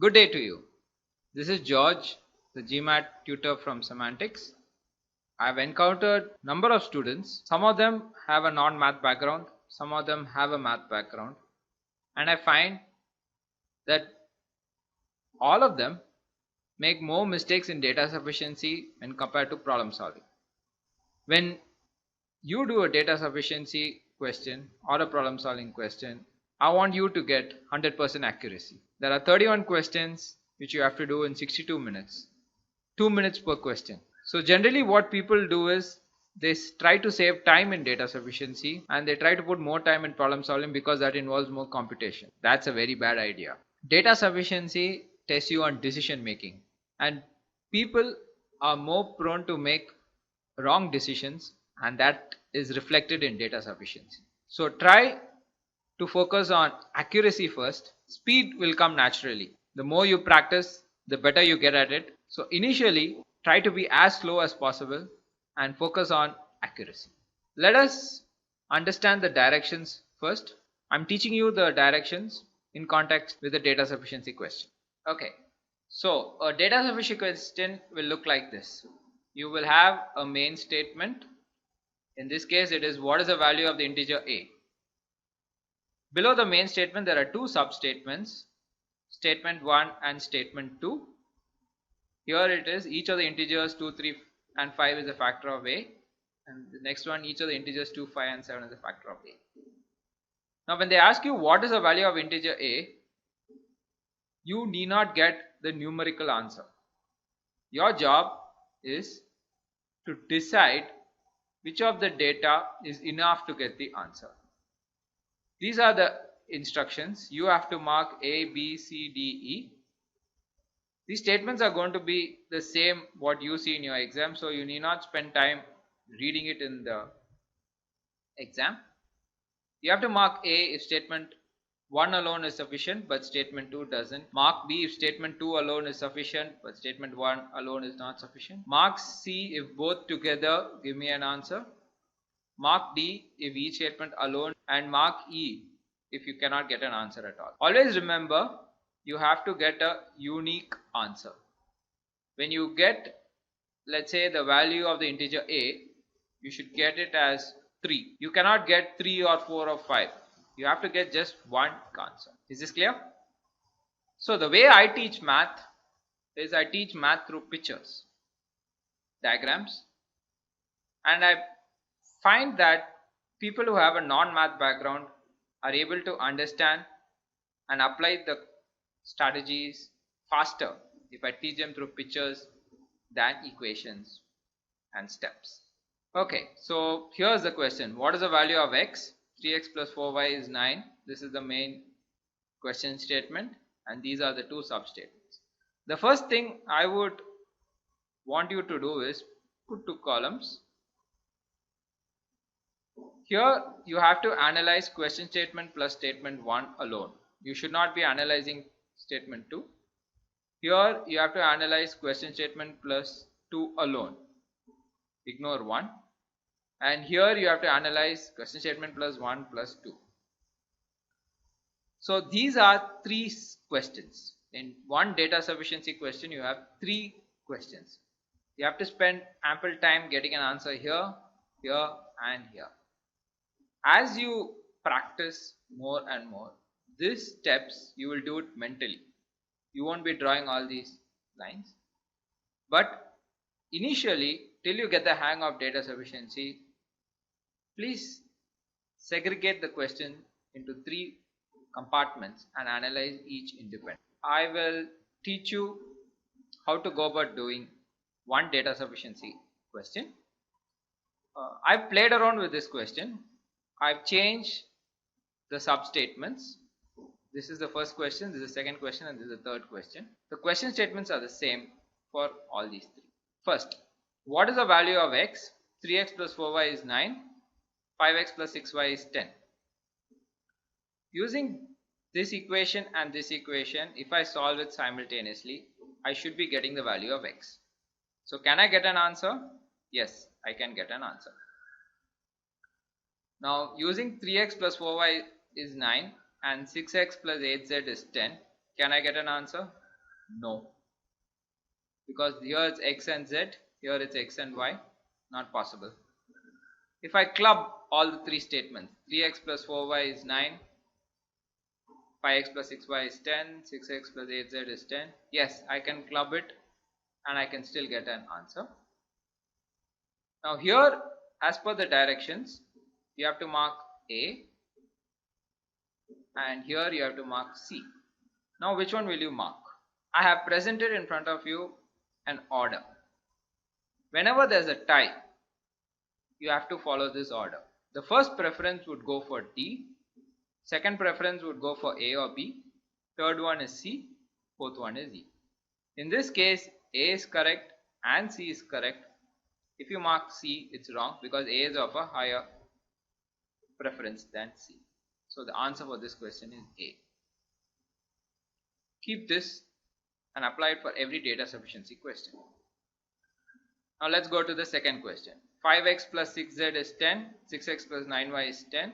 Good day to you. This is George, the GMAT tutor from Semantics. I've encountered number of students. Some of them have a non-math background, some of them have a math background, and I find that all of them make more mistakes in data sufficiency when compared to problem solving. When you do a data sufficiency question or a problem solving question, I want you to get 100% accuracy. There are 31 questions which you have to do in 62 minutes. 2 minutes per question. So generally what people do is they try to save time in data sufficiency and they try to put more time in problem solving because that involves more computation. That's a very bad idea. Data sufficiency tests you on decision making, and people are more prone to make wrong decisions, and that is reflected in data sufficiency. So try to focus on accuracy first. Speed will come naturally. The more you practice, the better you get at it. So initially, try to be as slow as possible and focus on accuracy. Let us understand the directions first. I'm teaching you the directions in context with the data sufficiency question. Okay, so a data sufficiency question will look like this. You will have a main statement. In this case, it is what is the value of the integer a. Below the main statement, there are two substatements, statement 1 and statement 2. Here it is, each of the integers 2, 3 and 5 is a factor of a, and the next one, each of the integers 2, 5 and 7 is a factor of a. Now when they ask you what is the value of integer a, you need not get the numerical answer. Your job is to decide which of the data is enough to get the answer. These are the instructions. You have to mark A, B, C, D, E. These statements are going to be the same what you see in your exam, so you need not spend time reading it in the exam. You have to mark A if statement 1 alone is sufficient but statement 2 doesn't. Mark B if statement 2 alone is sufficient but statement 1 alone is not sufficient. Mark C if both together give me an answer. Mark D if each statement alone, and mark E if you cannot get an answer at all. Always remember, you have to get a unique answer. When you get, let's say, the value of the integer a, you should get it as 3. You cannot get 3 or 4 or 5. You have to get just one answer. Is this clear? So the way I teach math is I teach math through pictures, diagrams, and I find that people who have a non-math background are able to understand and apply the strategies faster if I teach them through pictures than equations and steps. Okay, so here's the question. What is the value of x? 3x plus 4y is 9. This is the main question statement, and these are the two substatements. The first thing I would want you to do is put two columns. Here you have to analyze question statement plus statement 1 alone. You should not be analyzing statement 2. Here you have to analyze question statement plus 2 alone. Ignore 1. And here you have to analyze question statement plus 1 plus 2. So these are three questions. In one data sufficiency question, you have three questions. You have to spend ample time getting an answer here, here, and here. As you practice more and more, these steps you will do it mentally. You won't be drawing all these lines. But initially, till you get the hang of data sufficiency, please segregate the question into three compartments and analyze each independently. I will teach you how to go about doing one data sufficiency question. I've played around with this question. I've changed the substatements. This is the first question, this is the second question, and this is the third question. The question statements are the same for all these three. First, what is the value of x? 3x plus 4y is 9. 5x plus 6y is 10. Using this equation and this equation, if I solve it simultaneously, I should be getting the value of x. So can I get an answer? Yes, I can get an answer. Now using 3x plus 4y is 9 and 6x plus 8z is 10. Can I get an answer? No, because here it's x and z, here it's x and y, not possible. If I club all the three statements, 3x plus 4y is 9, 5x plus 6y is 10, 6x plus 8z is 10. Yes, I can club it and I can still get an answer. Now here, as per the directions, you have to mark A, and here you have to mark C. Now which one will you mark? I have presented in front of you an order. Whenever there is a tie, you have to follow this order. The first preference would go for D, second preference would go for A or B, third one is C, fourth one is E. In this case, A is correct and C is correct. If you mark C, it's wrong because A is of a higher preference than C. So the answer for this question is A. Keep this and apply it for every data sufficiency question. Now let's go to the second question. 5x plus 6z is 10, 6x plus 9y is 10.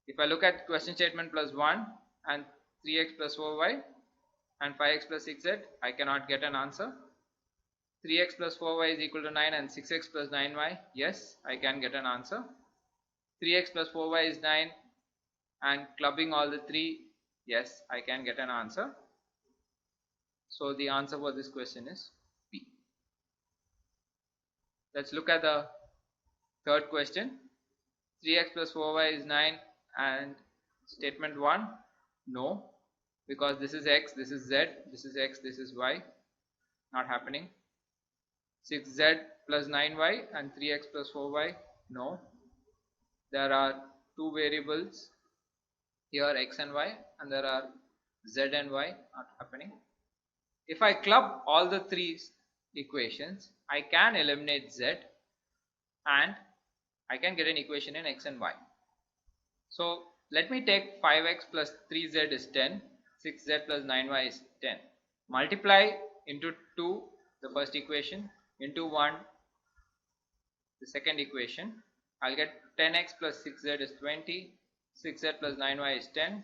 If I look at question statement plus 1 and 3x plus 4y and 5x plus 6z, I cannot get an answer. 3x plus 4y is equal to 9 and 6x plus 9y, yes, I can get an answer. 3x plus 4y is 9 and clubbing all the three, yes, I can get an answer. So the answer for this question is B. Let's look at the third question. 3x plus 4y is 9 and statement 1, no, because this is x, this is z, this is x, this is y, not happening. 6z plus 9y and 3x plus 4y, no. There are two variables here, x and y, and there are z and y, not happening. If I club all the three equations, I can eliminate z and I can get an equation in x and y. So let me take 5x plus 3z is 10, 6z plus 9y is 10. Multiply into 2 the first equation, into 1 the second equation. I'll get 10x plus 6z is 20, 6z plus 9y is 10.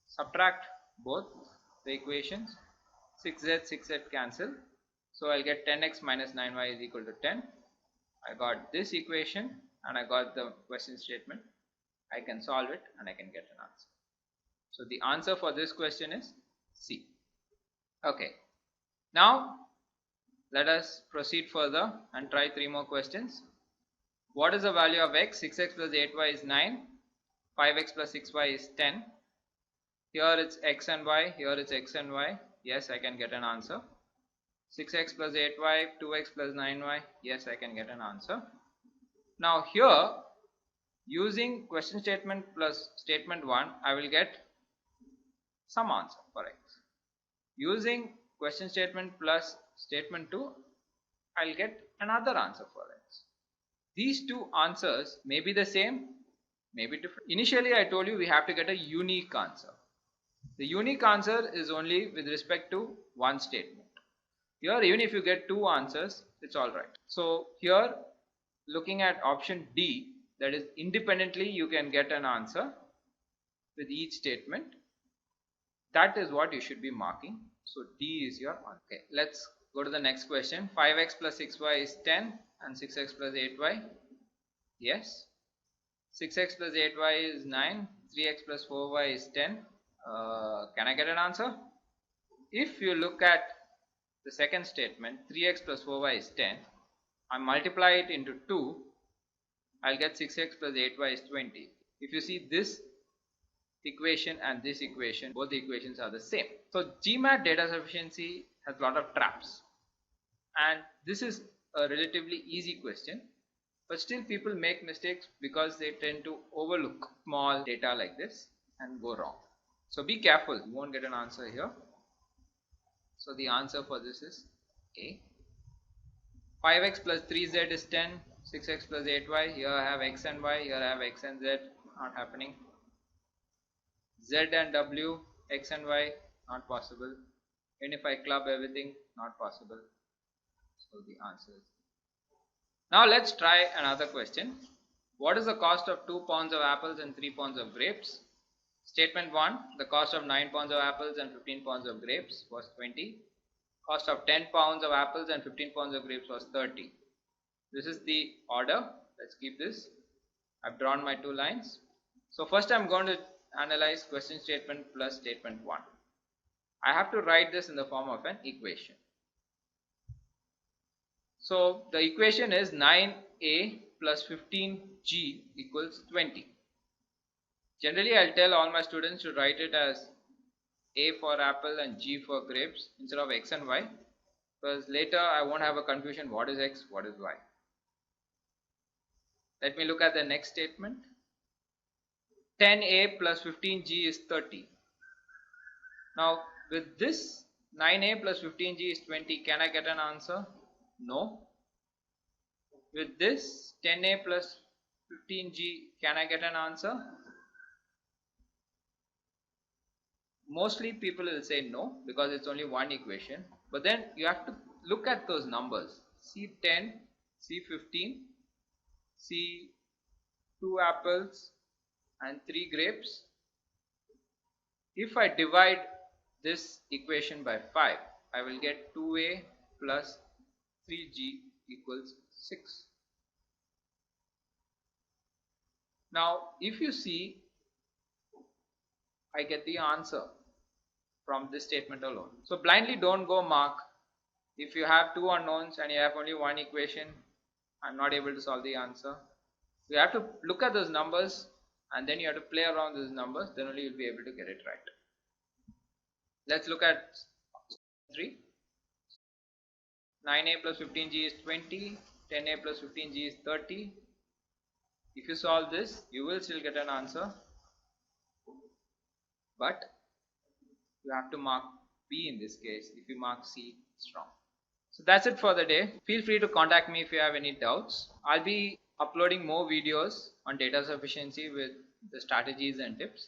Subtract both the equations, 6z, 6z cancel. So I'll get 10x minus 9y is equal to 10. I got this equation and I got the question statement. I can solve it and I can get an answer. So the answer for this question is C. Okay. Now let us proceed further and try 3 more questions. What is the value of x? 6x plus 8y is 9. 5x plus 6y is 10. Here it's x and y. Here it's x and y. Yes, I can get an answer. 6x plus 8y, 2x plus 9y. Yes, I can get an answer. Now here, using question statement plus statement 1, I will get some answer for x. Using question statement plus statement 2, I'll get another answer for x. These two answers may be the same, may be different. Initially I told you we have to get a unique answer. The unique answer is only with respect to one statement. Here even if you get two answers, it's alright. So here looking at option D, that is independently you can get an answer with each statement. That is what you should be marking. So D is your answer. Okay, let's go to the next question. 5x plus 6y is 10 and 6x plus 8y. Yes. 6x plus 8y is 9. 3x plus 4y is 10. Can I get an answer? If you look at the second statement, 3x plus 4y is 10. I multiply it into 2. I'll get 6x plus 8y is 20. If you see this equation and this equation, both the equations are the same. So GMAT data sufficiency has a lot of traps, and this is a relatively easy question, but still people make mistakes because they tend to overlook small data like this and go wrong. So be careful, you won't get an answer here. So the answer for this is A. 5x plus 3z is 10, 6x plus 8y, here I have x and y, here I have x and z, not happening. Z and W, X and Y, not possible. And if I club everything, not possible. So the answer is. Now let's try another question. What is the cost of 2 pounds of apples and 3 pounds of grapes? Statement 1, the cost of 9 pounds of apples and 15 pounds of grapes was 20. Cost of 10 pounds of apples and 15 pounds of grapes was 30. This is the order. Let's keep this. I've drawn my two lines. So first I'm going to analyze question statement plus statement 1. I have to write this in the form of an equation. So the equation is 9a plus 15g equals 20. Generally I'll tell all my students to write it as a for apple and g for grapes instead of x and y, because later I won't have a confusion what is x, what is y. Let me look at the next statement. 10a plus 15g is 30. Now with this 9a plus 15g is 20, can I get an answer? No. With this 10a plus 15g, can I get an answer? Mostly people will say no, because it's only one equation. But then you have to look at those numbers. C10, C15, C 2 apples and 3 grapes. If I divide this equation by 5, I will get 2a plus 3g equals 6. Now if you see, I get the answer from this statement alone. So blindly don't go mark. If you have two unknowns and you have only one equation, I'm not able to solve the answer. You have to look at those numbers and then you have to play around those numbers, then only you'll be able to get it right. Let's look at 3. 9a plus 15g is 20, 10a plus 15g is 30. If you solve this, you will still get an answer, but you have to mark B in this case. If you mark C, it's wrong. So that's it for the day. Feel free to contact me if you have any doubts. I'll be uploading more videos on data sufficiency with the strategies and tips.